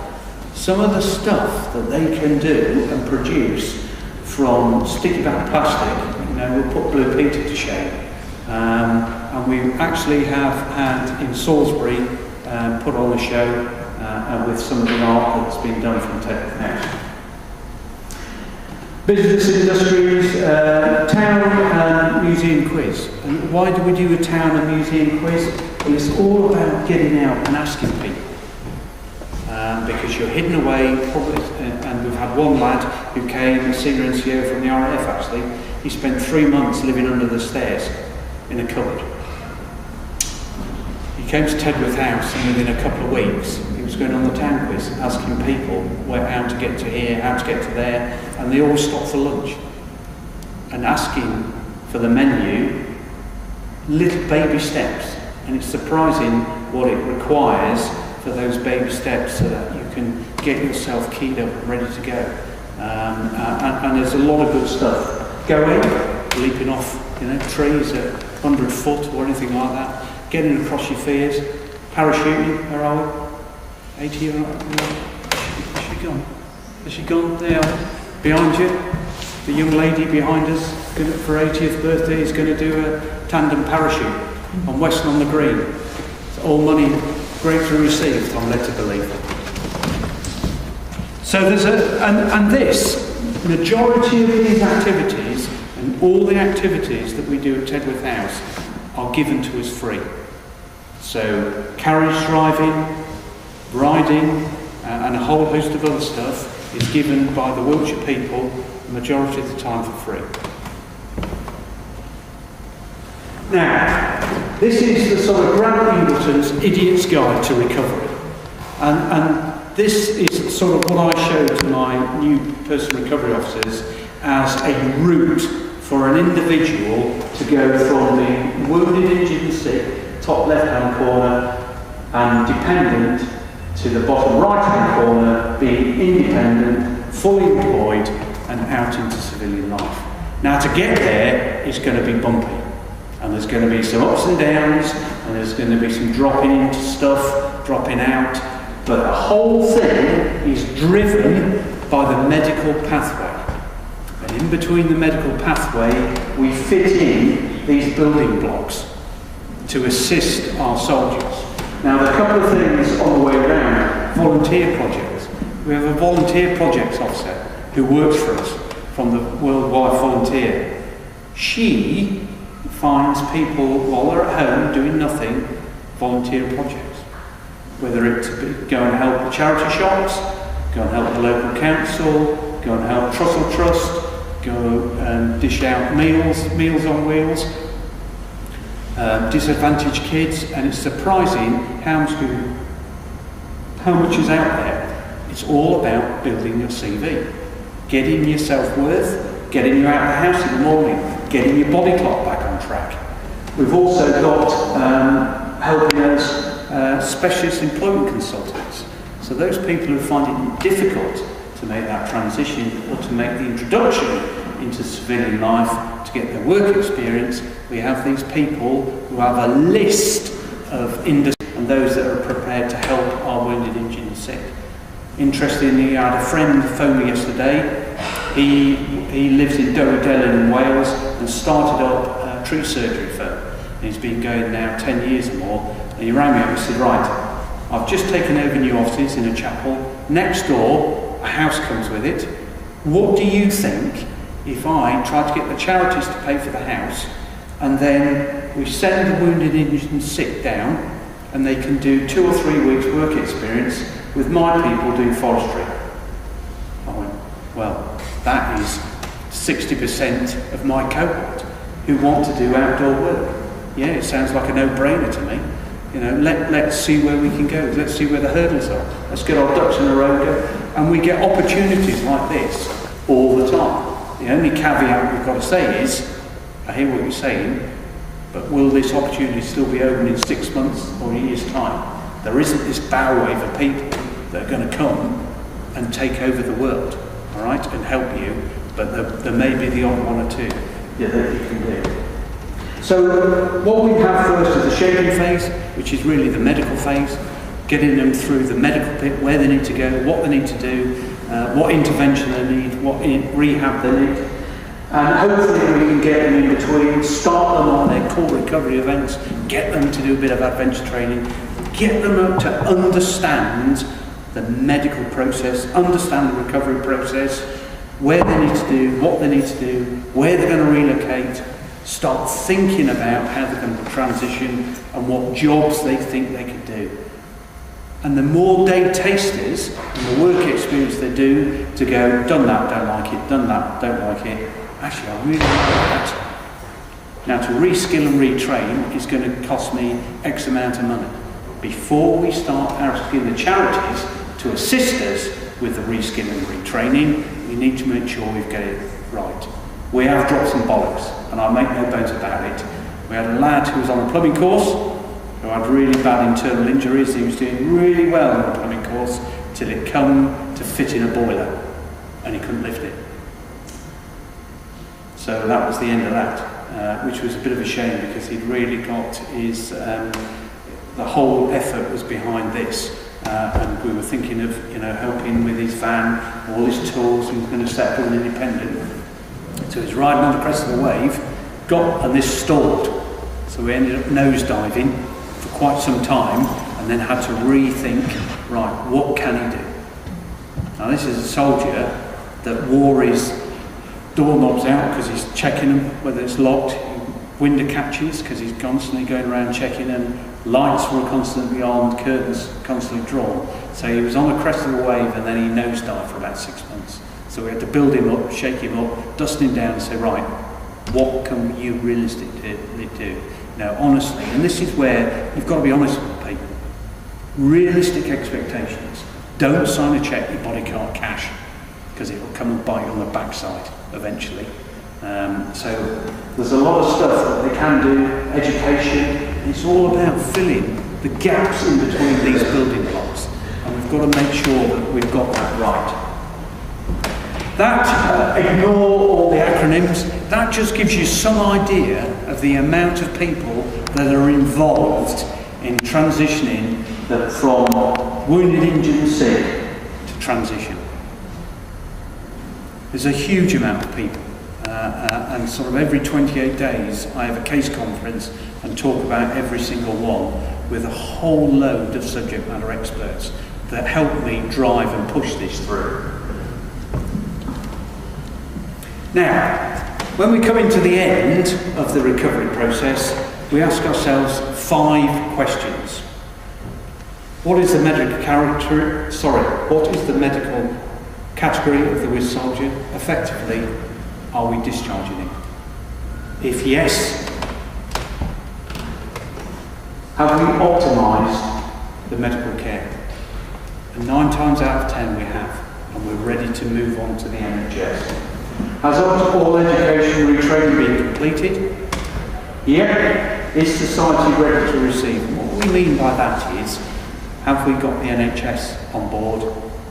Some of the stuff that they can do and produce from sticky back plastic, we'll put Blue Peter to shame. And we actually have had in Salisbury put on a show with some of the art that's been done from Tedworth House. Business industries, town and museum quiz. And why do we do a town and museum quiz? Well, it's all about getting out and asking people. Because you're hidden away, probably, and we've had one lad who came, a senior NCO from the RAF actually, he spent 3 months living under the stairs in a cupboard. He came to Tedworth House and within a couple of weeks he was going on the town quiz, asking people how to get to here, how to get to there, and they all stopped for lunch and asking for the menu, little baby steps, and it's surprising what it requires for those baby steps so that you can get yourself keyed up and ready to go. And there's a lot of good stuff. Going, leaping off trees at 100 foot or anything like that, getting across your fears, parachuting, where are we? 80 or has she gone? Has she gone? There, behind you, the young lady behind us, for her 80th birthday, is going to do a tandem parachute on Weston on the Green. It's all money gratefully received, I'm led to believe. So there's and this, majority of these activities and all the activities that we do at Tedworth House are given to us free. So carriage driving, riding, and a whole host of other stuff is given by the Wiltshire people the majority of the time for free. Now, this is the sort of Grant Ingleton's Idiot's Guide to Recovery. And this is sort of what I show to my new person recovery officers as a route for an individual to go from being wounded, injured and sick, top left-hand corner, and dependent, to the bottom right-hand corner, being independent, fully employed, and out into civilian life. Now, to get there is going to be bumpy. And there's going to be some ups and downs, and there's going to be some dropping into stuff, dropping out. But the whole thing is driven by the medical pathway. And in between the medical pathway, we fit in these building blocks to assist our soldiers. Now, there are a couple of things on the way around. Volunteer projects. We have a volunteer projects officer who works for us from the Worldwide Volunteer. She finds people while they're at home doing nothing, volunteer projects. Whether it's go and help the charity shops, go and help the local council, go and help Trussell Trust, go and dish out meals on wheels, disadvantaged kids, and it's surprising how much is out there. It's all about building your CV, getting your self-worth, getting you out of the house in the morning, getting your body clock back on track. We've also got helping us specialist employment consultants. So those people who find it difficult to make that transition or to make the introduction into civilian life, to get their work experience, we have these people who have a list of industries and those that are prepared to help our wounded, injured and sick. Interestingly, I had a friend phone me yesterday. He lives in Dower in Wales and started up a tree surgery firm. And he's been going now 10 years or more. And he rang me up and said, right, I've just taken over new offices in a chapel. Next door, a house comes with it. What do you think if I try to get the charities to pay for the house, and then we send the wounded, injured and sick down, and they can do 2 or 3 weeks work experience with my people doing forestry? I went, well, that is 60% of my cohort who want to do outdoor work. Yeah, it sounds like a no-brainer to me. You know, let's see where we can go. Let's see where the hurdles are. Let's get our ducks in a row. And we get opportunities like this all the time. The only caveat we've got to say is, I hear what you're saying, but will this opportunity still be open in 6 months or a year's time? There isn't this bow wave of people that are going to come and take over the world, all right, and help you, but there may be the odd one or two that you can do. So what we have first is the shaping phase, which is really the medical phase, getting them through the medical bit, where they need to go, what they need to do, what intervention they need, what rehab they need. And hopefully we can get them in between, start them on their core recovery events, get them to do a bit of adventure training, get them up to understand the medical process, understand the recovery process, where they need to do, what they need to do, where they're going to relocate, start thinking about how they're going to transition and what jobs they think they could do. And the more they taste is, and the work experience they do, to go, done that, don't like it, done that, don't like it, actually I really like that. Now to reskill and retrain is going to cost me X amount of money. Before we start asking the charities to assist us with the reskill and retraining, we need to make sure we've got it right. We have dropped some bollocks, and I make no bones about it. We had a lad who was on a plumbing course, who had really bad internal injuries. He was doing really well on the plumbing course till it come to fit in a boiler, and he couldn't lift it. So that was the end of that, which was a bit of a shame because he'd really got his, the whole effort was behind this. And we were thinking of, helping with his van, all his tools. He was going to set up an independent. So he was riding on the crest of the wave, and this stalled. So we ended up nosediving for quite some time, and then had to rethink, right, what can he do? Now this is a soldier that wore his doorknobs out because he's checking them, whether it's locked, window catches because he's constantly going around checking, and lights were constantly on, curtains constantly drawn. So he was on the crest of the wave, and then he nosedived for about 6 months. So we had to build him up, shake him up, dust him down and say, right, what can you realistically do? Now, honestly, and this is where you've got to be honest with people. Realistic expectations. Don't sign a cheque your body can't cash, because it will come and bite you on the backside eventually. So there's a lot of stuff that they can do, education. It's all about filling the gaps in between these building blocks, and we've got to make sure that we've got that right. That, ignore all the acronyms, that just gives you some idea of the amount of people that are involved in transitioning from wounded, injured and sick to transition. There's a huge amount of people, and sort of every 28 days I have a case conference and talk about every single one with a whole load of subject matter experts that help me drive and push this through. Now, when we come into the end of the recovery process, we ask ourselves 5 questions. What is the medical category of the Whiz Soldier? Effectively, are we discharging him? If yes, have we optimised the medical care? And 9 times out of 10 we have, and we're ready to move on to the NHS. Has all education retraining been completed? Yeah. Is society ready to receive them? What we mean by that is, have we got the NHS on board?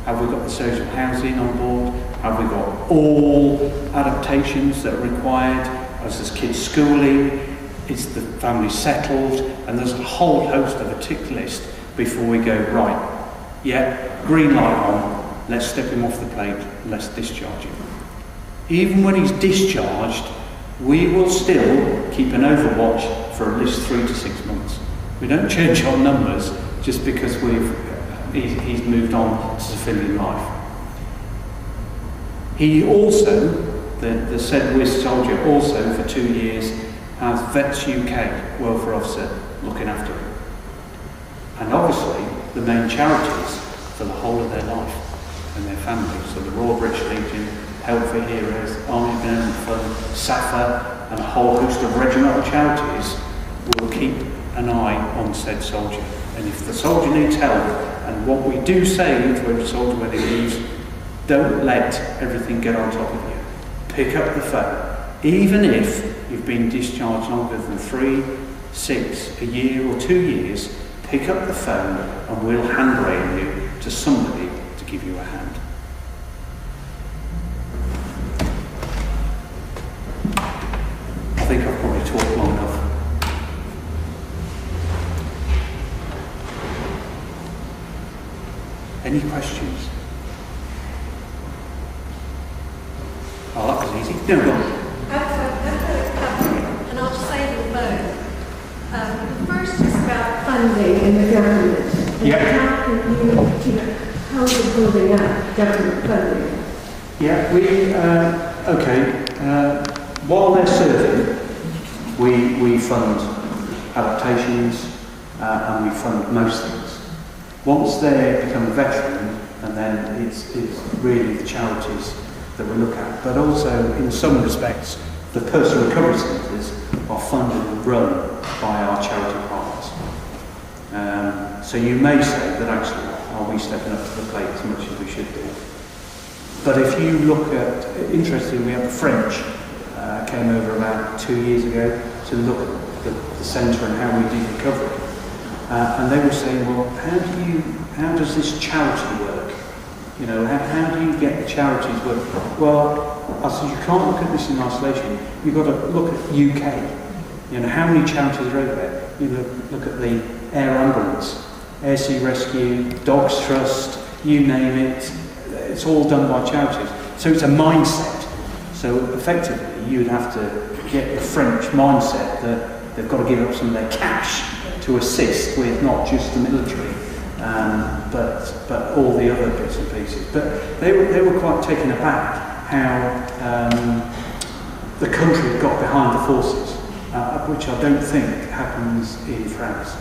Have we got the social housing on board? Have we got all adaptations that are required? As there's kids schooling, is the family settled? And there's a whole host of a tick list before we go, right, yeah, green light on, let's step him off the plate, let's discharge him. Even when he's discharged, we will still keep an overwatch for at least 3 to 6 months. We don't change our numbers just because he's moved on to civilian life. He also, the said Whiz soldier, also for 2 years has Vets UK welfare officer looking after him. And obviously the main charities for the whole of their life and their families, so the Royal British Legion, Help for Heroes, Army Benevolent Fund, SAFA, and a whole host of regimental charities will keep an eye on said soldier. And if the soldier needs help, and what we do say to every soldier when he leaves, don't let everything get on top of you. Pick up the phone. Even if you've been discharged longer than 3, 6, a year or 2 years, pick up the phone and we'll handrail you to somebody to give you a hand. I think I've probably talked long enough. Any questions? Oh, that was easy. No, go on. And I'll just say them both. The first is about funding in the government. Yeah. How can you how are you building up government funding? Yeah, while they're serving, we fund adaptations and we fund most things. Once they become a veteran, and then it's really the charities that we look at. But also, in some respects, the personal recovery centres are funded and run by our charity partners. So you may say that actually, are we stepping up to the plate as much as we should do? But if you look at, interestingly, we have the French came over about 2 years ago to look at the centre and how we did recovery. And they were saying, well, how does this charity work? You know, how do you get the charities work? Well, I said, you can't look at this in isolation. You've got to look at UK. You know, how many charities are over there? You look at the Air Ambulance, Air Sea Rescue, Dogs Trust, you name it. It's all done by charities. So it's a mindset. So effectively, you'd have to get the French mindset that they've got to give up some of their cash to assist with not just the military, but all the other bits and pieces. But they were quite taken aback how the country got behind the forces, which I don't think happens in France.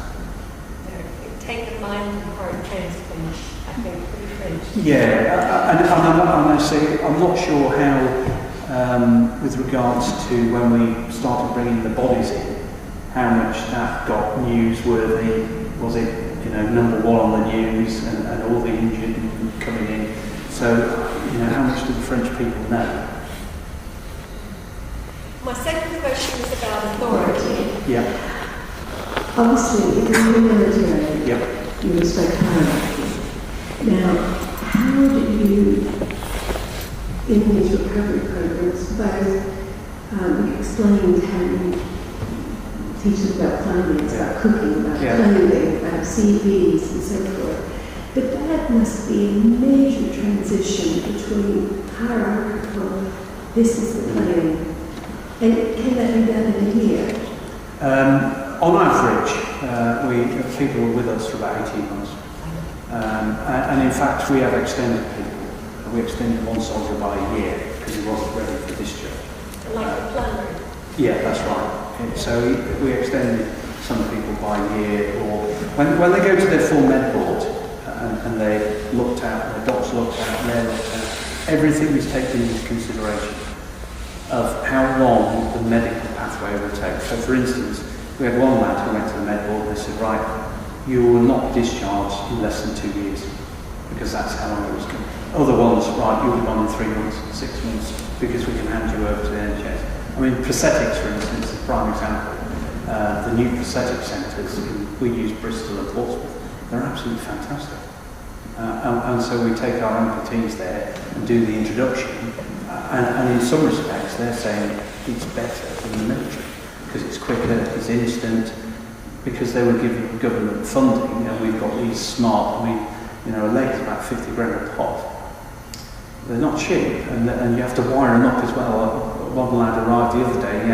Take the mind and heart transplant, I think, pretty French. Yeah, and I say I'm not sure how, with regards to when we started bringing the bodies in, how much that got newsworthy. Was it, #1 on the news and all the injured coming in? So, how much do the French people know? My second question is about authority. Yeah. Obviously, if you're in the military, Yep. you respect hierarchy. Now, how do you, in these recovery programs, both explain how you teach them about finance, about cooking, about clothing, about CVs and so forth. But that must be a major transition between hierarchical, this is the plan, and can that be done in a year? On average, people were with us for about 18 months. And in fact, we have extended people. We extended one soldier by a year because he wasn't ready for discharge. Like the plumber. Yeah, that's right. So we extended some people by a year, or when they go to their full med board and they looked at, the docs looked at, and they looked at, everything is taken into consideration. of how long the medical pathway will take. So for instance, we had one lad who went to the med board and they said, right, you will not be discharged in less than 2 years, because that's how long it was going. Other ones, right, you'll be gone in 3 months, 6 months, because we can hand you over to the NHS. I mean, prosthetics, for instance, is a prime example. The new prosthetic centres, we use Bristol and Portsmouth, they're absolutely fantastic. And so we take our amputees there and do the introduction, and in some respects they're saying it's better than the military, because it's quicker, it's instant, because they were given government funding, and we've got these smart, a leg is about 50 grand a pop. They're not cheap, and you have to wire them up as well. One lad arrived the other day,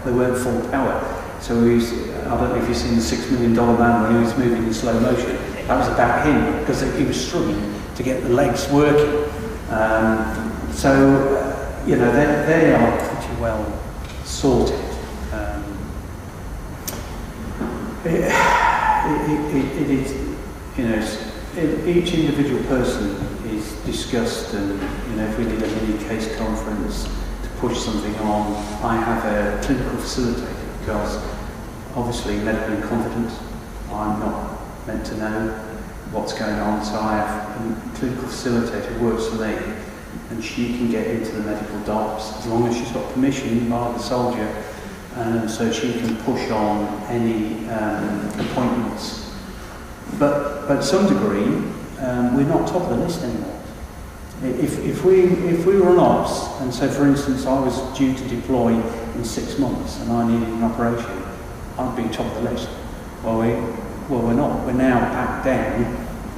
they weren't full power. So I don't know if you've seen the $6 million man when he was moving in slow motion. That was about him, because he was struggling to get the legs working. They are pretty well sorted. It is, each individual person is discussed, and if we did a mini case conference to push something on, I have a clinical facilitator, because obviously medical incompetence, I'm not meant to know what's going on, so I have a clinical facilitator who works for me, and she can get into the medical docs as long as she's got permission by the soldier, and so she can push on any appointments. But to some degree, we're not top of the list anymore. If we were on ops, and so for instance I was due to deploy in 6 months and I needed an operation, I'd be top of the list. Well, we're not. We're now back down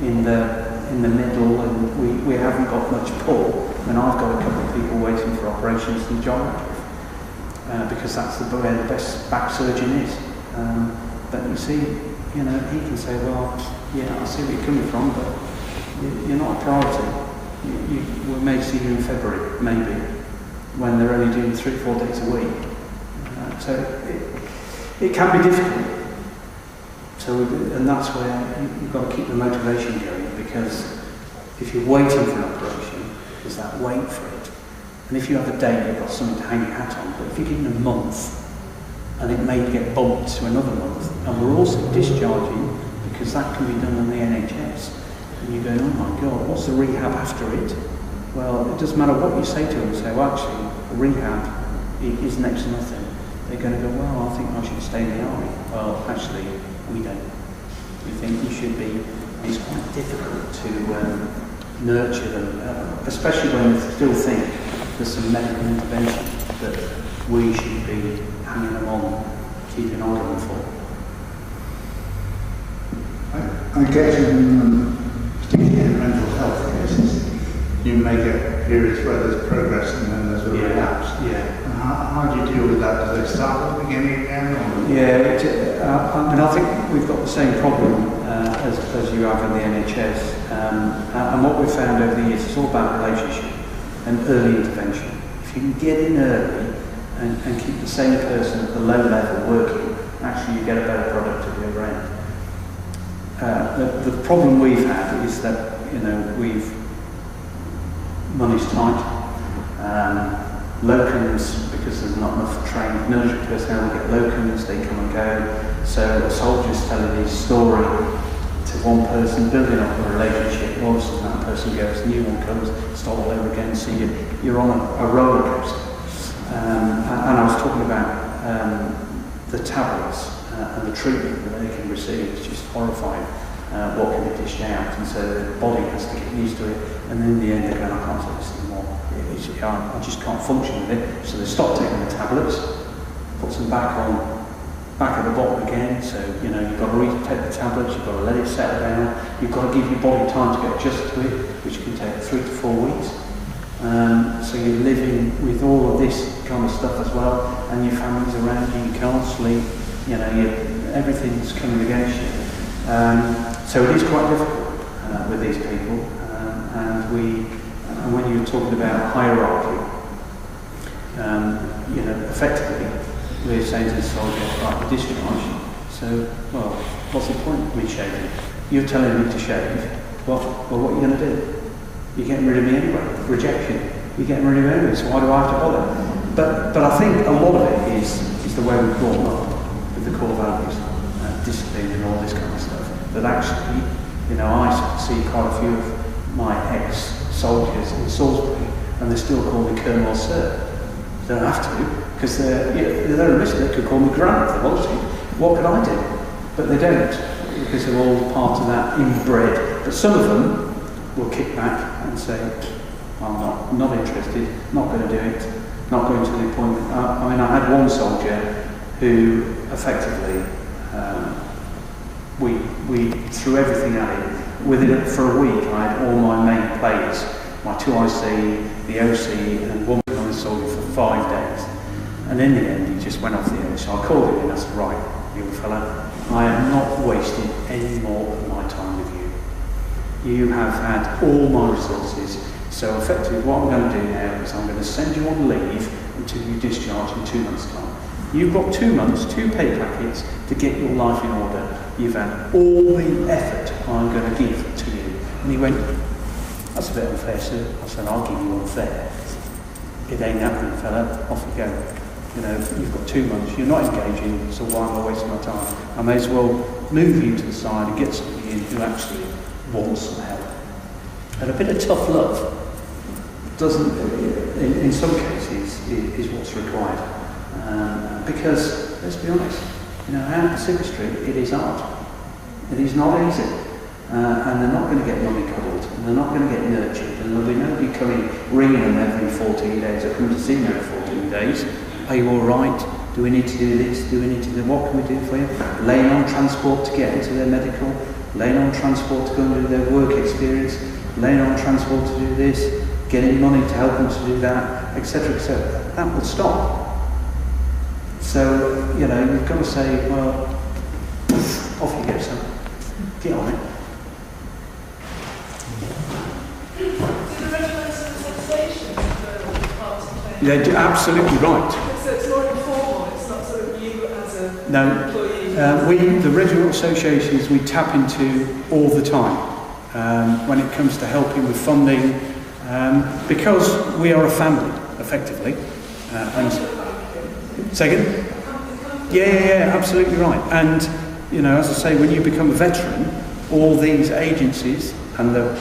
in the middle, and we haven't got much pull. And I've got a couple of people waiting for operations in John Radcliffe, because that's where the best back surgeon is. But you see, he can say, well, yeah, I see where you're coming from, but you're not a priority. We may see you in February, maybe, when they're only doing 3-4 days a week. So it can be difficult. And that's where you've got to keep the motivation going, because if you're waiting for an operation, there's that wait for it. And if you have a date, you've got something to hang your hat on. But if you're given a month, and it may get bumped to another month, and we're also discharging, because that can be done on the NHS, and you're going, oh my God, what's the rehab after it? Well, it doesn't matter what you say to them. Say, well, actually, rehab is next to nothing. They're going to go, well, I think I should stay in the army. Well, actually, we don't. We think you should be. It's quite difficult to nurture them, especially when we still think there's some medical intervention that we should be hanging them on, keeping hold of them for. I guess particularly in mental health cases, you may get periods where there's progress and then there's a relapse. Yeah. And how do you deal with that? Do they start at the beginning again? Or? Yeah, I think we've got the same problem as you have in the NHS. And what we've found over the years is all about relationship and early intervention. If you can get in early and keep the same person at the low level working, actually you get a better product at the other end. The problem we've had is that money's tight. Locums, because there's not enough trained military personnel, we get locums, they come and go. So a soldier's telling his story to one person, building up a relationship, all of a sudden that person goes, new one comes, start all over again, so you're on a roller coaster. And I was talking about the tablets and the treatment that they can receive. It's just horrifying what can be dished out, and so the body has to get used to it, and then in the end they go, I can't take this anymore. I just can't function with it. So they stop taking the tablets, puts them back at the bottom again. So you've got to take the tablets, you've got to let it settle down, you've got to give your body time to get adjusted to it, which can take 3 to 4 weeks. So you're living with all of this kind of stuff as well, and your family's around you, you can't sleep, everything's coming against you. So it is quite difficult with these people, and when you're talking about hierarchy, effectively we're saying to the soldier, right, the discharge. So, well, what's the point of me shaving? You're telling me to shave. Well, what are you going to do? You're getting rid of me anyway. Rejection. You're getting rid of me anyway, so why do I have to bother? But I think a lot of it is the way we've brought up with the core values, discipline and all this kind of stuff. That actually, I see quite a few of my ex-soldiers in Salisbury, and they still call me Colonel Sir. They don't have to, because they're a risk. They could call me Grant if they wanted to. What could I do? But they don't, because they're all part of that inbred. But some of them will kick back and say, I'm not interested, not going to do it, not going to the appointment. I had one soldier who effectively, we threw everything at him. Within it for a week, I had all my main players, my 2IC, the OC, and one on the soldier for 5 days. And in the end, he just went off the edge. So I called him in and I said, right, young fella, I am not wasting any more of my time with you. You have had all my resources. So effectively, what I'm going to do now is I'm going to send you on leave until you discharge in 2 months' time. You've got 2 months, 2 pay packets to get your life in order. You've had all the effort I'm going to give to you. And he went, that's a bit unfair, sir. I said, I'll give you unfair. It ain't happening, fella. Off you go. You've got 2 months. You're not engaging, so why am I wasting my time? I may as well move you to the side and get somebody in who actually wants some help. And a bit of tough love doesn't, in some cases, is what's required. Because, let's be honest, out in Pacific Street, it is hard. It is not easy. And they're not going to get mollycoddled, and they're not going to get nurtured, and there'll be nobody coming, ringing them every 14 days, or coming to see them every 14 days. Are you all right? Do we need to do this? Do we need to do, what can we do for you? Laying on transport to get into their medical, laying on transport to go and do their work experience, laying on transport to do this, getting money to help them to do that, etc., etc. That will stop. So, you've got to say, well, off you go, son. Get on it. Do the regiments and associations part of Yeah, you're absolutely right. So it's more informal, it's not sort of you as an employee? The regimental associations we tap into all the time when it comes to helping with funding, because we are a family, effectively. Second? Yeah, absolutely right. And, as I say, when you become a veteran, all these agencies and the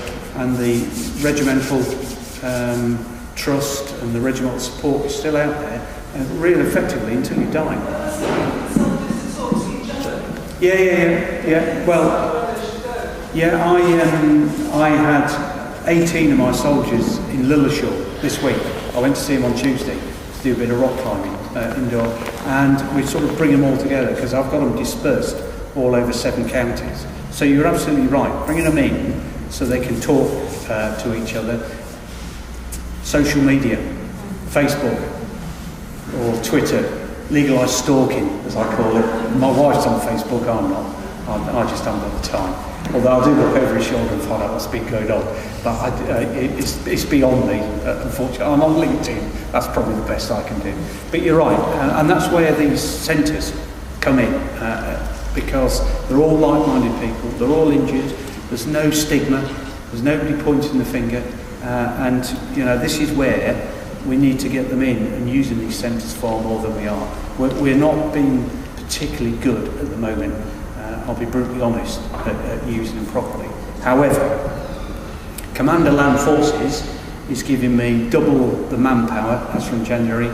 regimental trust and the regimental support is still out there, really effectively until you die. Yeah. Well, I had 18 of my soldiers in Lilleshall this week. I went to see them on Tuesday to do a bit of rock climbing indoor, and we sort of bring them all together because I've got them dispersed all over 7 counties. So you're absolutely right, bringing them in so they can talk to each other. Social media, Facebook or Twitter, legalised stalking, as I call it. My wife's on Facebook, I'm not. I just haven't got the time. Although I do look over his shoulder and find out what's been going on. But it's beyond me, unfortunately. I'm on LinkedIn, that's probably the best I can do. But you're right, and that's where these centres come in, because they're all like-minded people, they're all injured, there's no stigma, there's nobody pointing the finger, and this is where we need to get them in and using these centres far more than we are. We're not being particularly good at the moment. I'll be brutally honest, at using them properly. However, Commander Land Forces is giving me double the manpower as from January,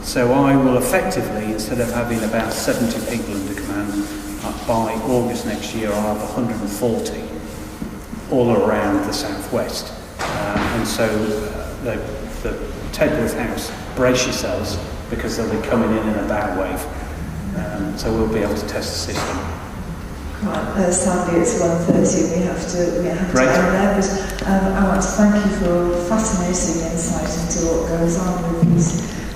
so I will effectively, instead of having about 70 people under command, by August next year I'll have 140 all around the southwest. And so the Tedworth House, brace yourselves, because they'll be coming in a bow wave. So we'll be able to test the system. Right, sadly it's 1:30. We have to end there. But I want to thank you for fascinating insight into what goes on with these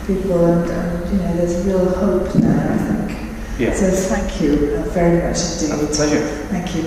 people, and there's real hope there, I think. Yeah. So thank you very much indeed. Pleasure. Thank you.